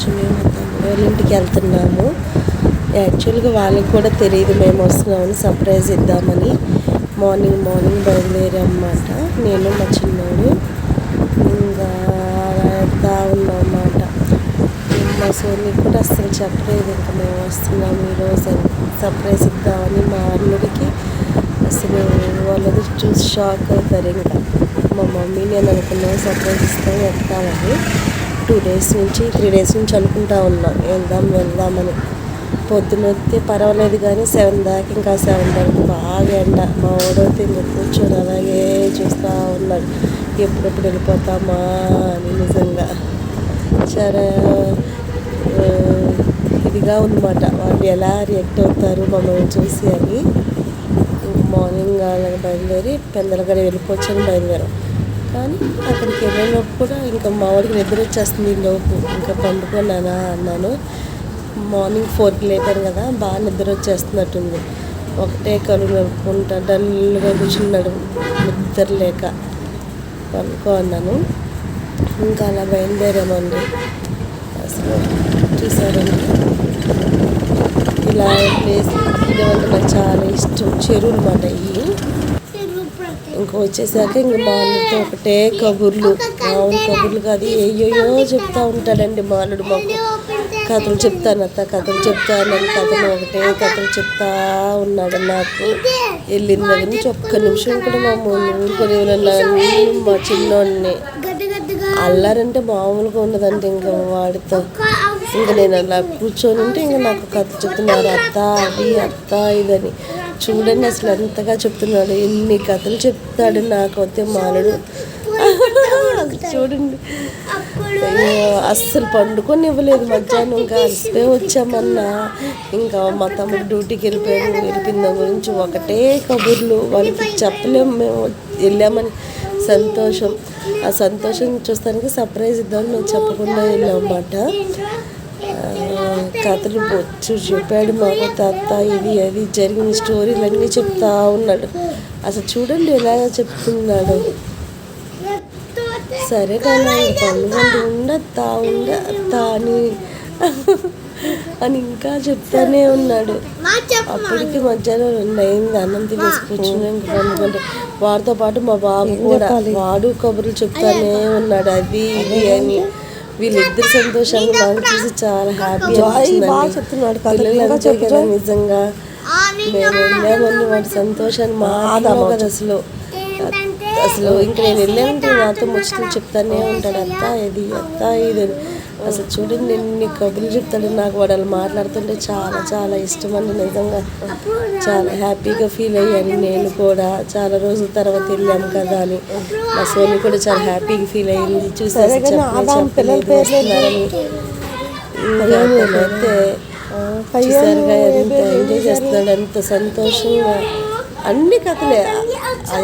ఈరోజు మేము తమ్ముడు వాళ్ళ ఇంటికి వెళ్తున్నాము. యాక్చువల్గా వాళ్ళకి కూడా తెలియదు మేము వస్తున్నామని, సర్ప్రైజ్ ఇద్దామని మార్నింగ్ బయలుదేరమాట. నేను మా చిన్నోడు ఇంకా వెళ్తా ఉన్నామన్నమాట. మా సోనికి కూడా అస్సలు చెప్పలేదు ఇంకా మేము వస్తున్నాము ఈరోజు సర్ప్రైజ్ ఇద్దామని. మా అల్లుడికి అసలు వాళ్ళది చూసి షాక్ అవుతారు. ఇంకా మా మమ్మీ నేను అనుకున్నాను సర్ప్రైజ్ ఇస్తాము వెళ్తామని. 3 డేస్ నుంచి అనుకుంటా ఉన్నాం వెళ్దామని. పొద్దునొస్తే పర్వాలేదు కానీ 7 దాకా, ఇంకా 7 వరకు బాగా ఎండ. మా వాడైతే ఇంకా కూర్చొని అలాగే చూస్తూ ఉన్నాడు ఎప్పుడెప్పుడు వెళ్ళిపోతామా అని. నిజంగా చాలా ఇదిగా ఉందన్నమాట వాళ్ళు ఎలా రియాక్ట్ అవుతారు మమ్మల్ని చూసి అని. మార్నింగ్ అలాగ బయలుదేరి పెందలగడ వెళ్ళిపోవచ్చని బయలుదేరాం. కానీ అక్కడికి వెళ్ళినప్పుడు కూడా ఇంకా మా వాడికి నిద్ర వచ్చేస్తుంది లోపు. ఇంకా పండుకున్నానా అన్నాను. మార్నింగ్ 4కి లేపాను కదా, బాగా నిద్ర వచ్చేస్తున్నట్టుంది. ఒకటే కళ్ళు నడుపుకుంటా డల్గా కూర్చున్నాడు నిద్ర లేక. పనుకో అన్నాను. ఇంకా అలా బయలుదేరామండి. అసలు చూసారండి ఇలా ప్లేస్ ఇదంటే నాకు చాలా ఇష్టం. చెరువులు అన్నమాట ఇవి. ఇంకా వచ్చేసాక ఇంక మాలుడితో ఒకటే కబుర్లు. కబుర్లు కాదు ఏయోయో చెప్తా ఉంటాడండి మాలుడు. మాకు కథలు చెప్తాను అత్త, కథలు చెప్తానని ఒకటే కథలు చెప్తా ఉన్నాడు. నాకు వెళ్ళిన దగ్గర నుంచి ఒక్క నిమిషం కూడా మా ఊరుకొని మా చిన్నోడిని అల్లారంటే మామూలుగా ఉండదంటే ఇంకా వాడితో. ఇంకా నేను అలా కూర్చొని ఉంటే ఇంకా నాకు కథ చెప్తున్నారు, అత్త అది అత్త ఇదని. చూడండి అసలు ఎంతగా చెప్తున్నాడు, ఎన్ని కథలు చెప్తాడు నాకు అయితే మాలుడు. చూడండి అస్సలు పండుకొని ఇవ్వలేదు మధ్యాహ్నం. ఇంకా అసలే వచ్చామన్నా ఇంకా మా తమ్ముడు డ్యూటీకి వెళ్ళిపోయిన గురించి ఒకటే కబుర్లు. వాళ్ళకి చెప్పలేము మేము వెళ్ళామని సంతోషం. ఆ సంతోషం చూస్తానికి సర్ప్రైజ్ ఇద్దామని మేము చెప్పకుండా వెళ్ళామన్నమాట. కథలు బొచ్చు చెప్పాడు మాకు. తాత ఇది అది జరిగిన స్టోరీలన్నీ చెప్తా ఉన్నాడు. అసలు చూడండి ఎలాగ చెప్తున్నాడు. సరే కానీ ఉండత్తా అని ఇంకా చెప్తానే ఉన్నాడు. అప్పటికి మధ్యాహ్నం 2 అయింది. అన్నం తినేసి కూర్చుని ఇంకా పండుకుంటే వాడితో పాటు మా బాబు కూడా వాడు కబుర్లు చెప్తానే ఉన్నాడు అది ఇది అని. వీళ్ళిద్దరు సంతోషాన్ని నాకు చూసి చాలా హ్యాపీ చెప్తున్నాడు. పిల్లలు కదా నిజంగా మేము వెళ్ళామని వాడి సంతోషాన్ని మాట్లాడము కదా అసలు ఇంకా నేను వెళ్ళానంటే నాతో ముచ్చట్లు చెప్తానే ఉంటాడు. అత్త ఇది అత్త ఇది. అసలు చూడండి ఎన్ని కబుర్లు చెప్తాడు నాకు. వాడు అలా మాట్లాడుతుంటే చాలా చాలా ఇష్టం అండి. నిజంగా చాలా హ్యాపీగా ఫీల్ అయ్యాను నేను కూడా. చాలా రోజుల తర్వాత వెళ్ళాము కదా అని. మా సోని కూడా చాలా హ్యాపీగా ఫీల్ అయ్యింది చూసారు చెప్పలేదని. చూసారుగా ఎంత ఎంజాయ్ చేస్తున్నాడు, ఎంత సంతోషంగా. అన్ని కథలే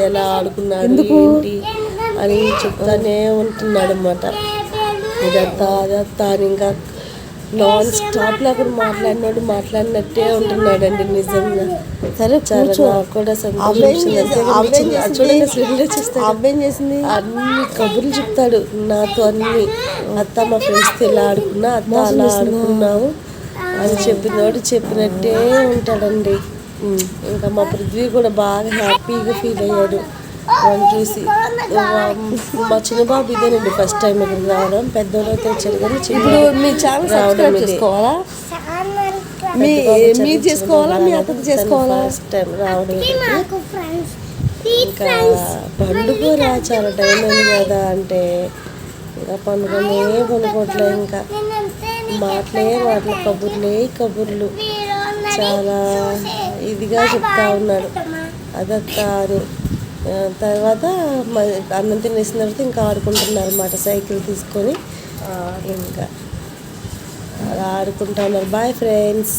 ఎలా ఆడుకున్నాడు ఏంటి అని చెప్తానే ఉంటున్నాడు అన్నమాట. ఇదంతా అదంతా అని ఇంకా నాన్ స్టాప్ లాగా మాట్లాడినట్టే ఉంటున్నాడండి నిజంగా. సరే చాలా నాకు కూడా సంతోషం. చేసింది అన్ని కబుర్లు చెప్తాడు నాతో అన్ని. అత్త మా ఫ్రెండ్స్తో ఇలా ఆడుకున్నా, అత్త అలా ఆడుకున్నావు అని చెప్పినట్టే ఉంటాడండి. ఇంకా మా పృథ్వీ కూడా బాగా హ్యాపీగా ఫీల్ అయ్యాడు వాళ్ళని చూసి. మా చిన్న బాబు ఇదేనండి ఫస్ట్ టైం ఇక్కడికి రావడం. పెద్దోడు అయితే వచ్చాడు కానీ ఇప్పుడు మీ ఛానల్ సబ్స్క్రైబ్ చేసుకోవాలా, మీరు చేసుకోవాలా, మీ అత్తకు చేసుకోవాలా. ఫస్ట్ టైం రావడం. ఇంకా పండుగరా చాలా టైం ఉంది కదా అంటే ఇంకా పండుకోవట్లే. ఇంకా మాటలే కబుర్లు చాలా ఇదిగా చెప్తా ఉన్నాడు అదత్తా అని. తర్వాత అన్నం తినేసిన తర్వాత ఇంకా ఆడుకుంటున్నారు అన్నమాట సైకిల్ తీసుకొని. ఇంకా అలా ఆడుకుంటా ఉన్నారు. Boy friends.